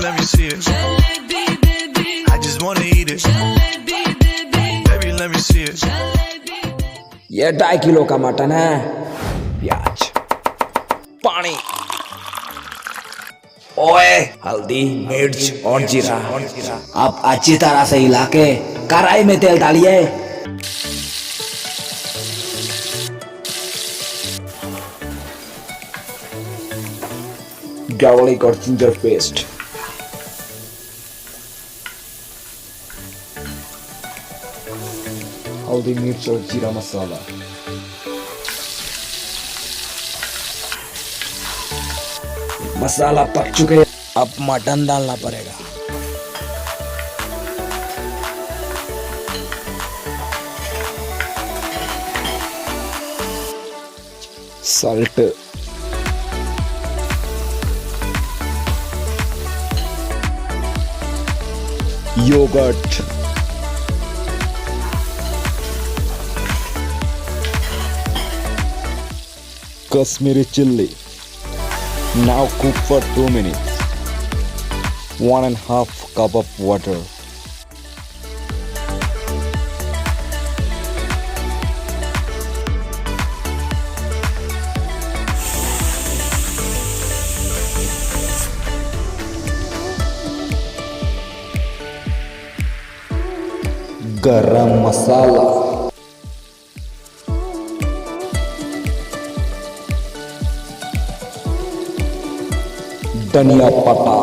let me see it. I just wanna eat it. Baby, let me see it. ये 2.5 kilo का mutton है। प्याज, पानी, ओए हल्दी, मिर्च और जीरा। अब अच्छी तरह से हिला के कढ़ाई में तेल डालिए। गार्लिक और जिंजर पेस्ट, हल्दी, मिर्च और जीरा मसाला, मसाला पक चुके। अब मटन डालना पड़ेगा। Salt, yogurt, Kashmiri chilli. Now cook for 2 minutes. 1.5 cup of water. Garam masala. धनिया पत्ता,